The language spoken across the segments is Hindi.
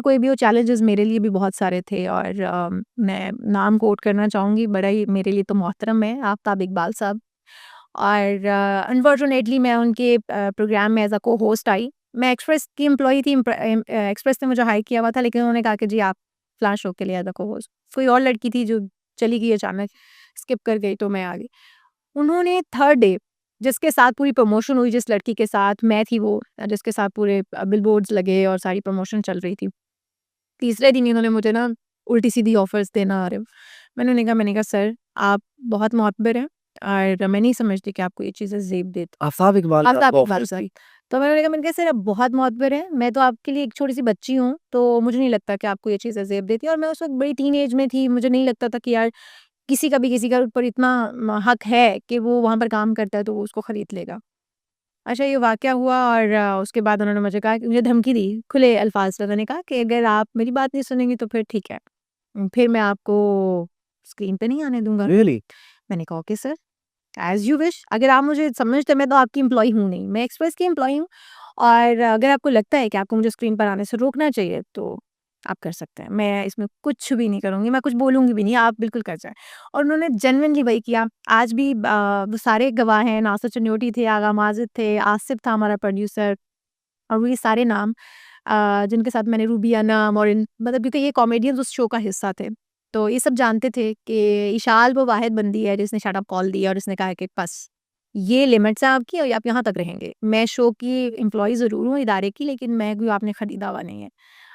कोई भी हो, चैलेंजेस मेरे लिए भी बहुत सारे थे और मैं नाम कोट करना चाहूँगी, बड़ा ही मेरे लिए तो मोहतरम है आफ्ताब इकबाल साहब। और अनफॉर्चुनेटली मैं उनके प्रोग्राम में एज़ अ को-होस्ट आई। मैं एक्सप्रेस की एम्प्लॉयी थी, एक्सप्रेस ने मुझे हायर किया हुआ था, लेकिन उन्होंने कहा कि जी आप फ्लाश शो के लिए एज़ अ को-होस्ट। कोई और लड़की थी जो चली गई अचानक, स्किप कर गई तो मैं आ गई। उन्होंने थर्ड डे जिसके साथ पूरी प्रमोशन हुई, जिस लड़की के साथ मैं थी वो, जिसके साथ पूरे बिलबोर्ड्स लगे और सारी प्रमोशन चल रही थी। तीसरे दिन इन्होंने मुझे ना उल्टी-सीधी ऑफ़र्स देना आ रहे। मैंने कहा सर आप बहुत मोहब्बर हैं और मैं नहीं समझती कि आपको ये चीज़ें ज़ेब देती। आफ्ताब इकबाल का आफ्ताब आपको इकबाल ऑफर सॉरी। तो मैंने कहा सर आप बहुत मोहब्बर हैं, मैं तो आपके लिए एक छोटी-सी बच्ची हूँ, तो मुझे नहीं लगता कि आपको ये चीज़ें ज़ेब देती और मैं उस वक़्त बड़ी टीनेज में थी, मुझे नहीं लगता था कि यार किसी का भी किसी का ऊपर इतना हक है कि वो वहाँ पर काम करता है तो वो उसको खरीद लेगा। अच्छा ये वाक़या हुआ और उसके बाद उन्होंने मुझे कहा कि मुझे धमकी दी, खुले अल्फ़ाज़ में उन्होंने कहा कि अगर आप मेरी बात नहीं सुनेंगी तो फिर ठीक है। फिर मैं आपको स्क्रीन पे नहीं आने दूँगा। रियली? मैंने कहा okay sir, as you wish. अगर आप मुझे समझते, मैं तो आपकी एम्प्लॉयी हूँ नहीं, मैं एक्सप्रेस की एम्प्लॉयी हूँ और अगर आपको लगता है कि आपको मुझे स्क्रीन पर आने से रोकना चाहिए तो आप कर सकते हैं। मैं इसमें कुछ भी नहीं करूँगी, मैं कुछ बोलूँगी भी नहीं, आप बिल्कुल कर जाएँ। और उन्होंने जेनुइनली वही किया। आज भी वो सारे गवाह हैं, नासिर चन्योटी थे, आगा माजिद थे, आसिफ था हमारा प्रोड्यूसर और ये सारे नाम जिनके साथ मैंने रूबी अनम और इन मतलब क्योंकि ये कॉमेडियंस उस शो का हिस्सा थे। तो ये सब जानते थे कि इशाल वो वाहिद बंदी है जिसने शट अप कॉल दिया और इसने कहा है कि बस ये लिमिट्स हैं आपकी और आप यहाँ तक रहेंगे। मैं शो की एम्प्लॉयी ज़रूर हूँ इदारे की, लेकिन मैं कोई आपने खरीदा हुआ नहीं है।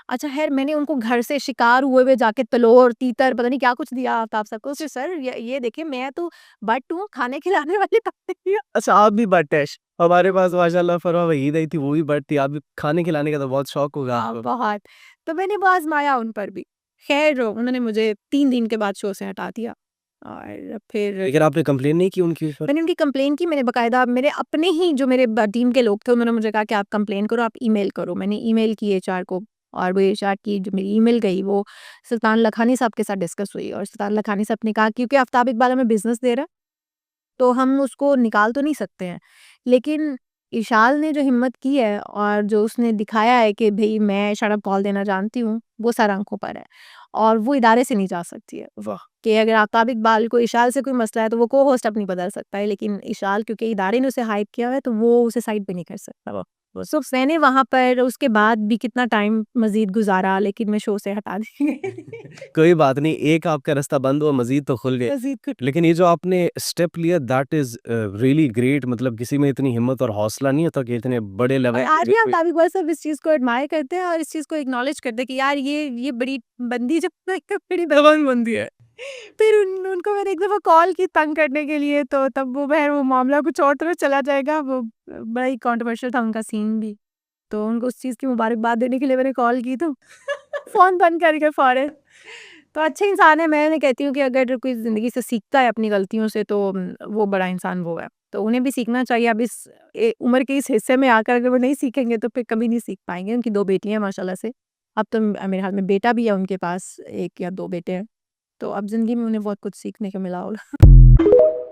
अच्छा ख़ैर मैंने उनको घर से शिकार हुए हुए जाके तलोर, तीतर पता नहीं क्या कुछ दिया आफ्ताब साहब को। सर ये देखिए मैं तो बट हूँ, खाने खिलाने वाली तो नहीं हूँ। अच्छा आप भी बट हैं। हमारे पास माशाल्लाह फरवा वहीद आई थी, वो भी बट थी। आप भी खाने खिलाने का तो बहुत शौक होगा हाँ, आपको। बहुत। तो मैंने वो आज़माया उन पर भी। ख़ैर उन्होंने मुझे 3 दिन के बाद शो से हटा दिया और फिर लेकिन आपने कंप्लेन नहीं की उनके ऊपर? मैंने उनकी कंप्लेन की। मैंने बाकायदा मेरे अपने ही जो मेरे टीम के लोग थे उन्होंने मुझे कहा कि आप कंप्लेन करो, आप ईमेल करो। मैंने ईमेल की एचआर को और वो एचआर की जो मेरी ईमेल गई वो सुल्तान लखानी साहब के साथ डिस्कस हुई और सुल्तान लखानी साहब ने कहा क्योंकि आफ्ताब इकबाल हमें बिज़नेस दे रहा है तो हम उसको निकाल तो नहीं सकते हैं। लेकिन इशाल ने जो हिम्मत की है और जो उसने दिखाया है कि भई मैं शट अप कॉल देना जानती हूँ, वो सर आँखों पर है और वो इदारे से नहीं जा सकती है। वाह! कि अगर आफ्ताब इकबाल को इशाल से कोई मसला है तो वो को-होस्ट अपनी बदल सकता है, लेकिन इशाल क्योंकि इदारे ने उसे हायर किया हुआ है तो वो उसे साइड पे नहीं कर सकता। वाह! बस सो मैंने वहाँ पर उसके बाद भी कितना टाइम मज़ीद गुज़ारा लेकिन मैं शो से हटा दी गई। कोई बात नहीं, एक आपका रास्ता बंद हुआ, मज़ीद तो खुल गए। मज़ीद कुछ लेकिन ये जो आपने स्टेप लिया दैट इज़ रियली ग्रेट। मतलब किसी में इतनी हिम्मत और हौसला नहीं होता कि इतने बड़े और लेवल आज पे भी हम कोई काफ़ी बार सब इस चीज़ को एडमायर करते हैं और इस चीज़ को एक्नॉलेज करते हैं कि यार ये बड़ी बंदी जब बड़ी दबंग बंदी है। फिर उनको मैंने एक दफ़ा कॉल की तंग करने के लिए तो तब वो मामला कुछ और तरफ चला जाएगा। वो बड़ा ही कंट्रोवर्शियल था उनका सीन भी। तो उनको उस चीज़ की मुबारकबाद देने के लिए मैंने कॉल की तो फ़ोन बंद करके फ़ौरन। तो अच्छे इंसान है, मैं कहती हूँ कि अगर कोई ज़िंदगी से सीखता है अपनी गलतियों से तो वो बड़ा इंसान वो है। तो उन्हें भी सीखना चाहिए। अब इस उम्र के इस हिस्से में आकर अगर वो नहीं सीखेंगे तो फिर कभी नहीं सीख पाएँगे। उनकी 2 बेटियाँ हैं माशाल्लाह से। अब तो मेरे ख़्याल में बेटा भी है उनके पास, 1 या 2 बेटे हैं। तो अब ज़िंदगी में उन्हें बहुत कुछ सीखने को मिला होगा।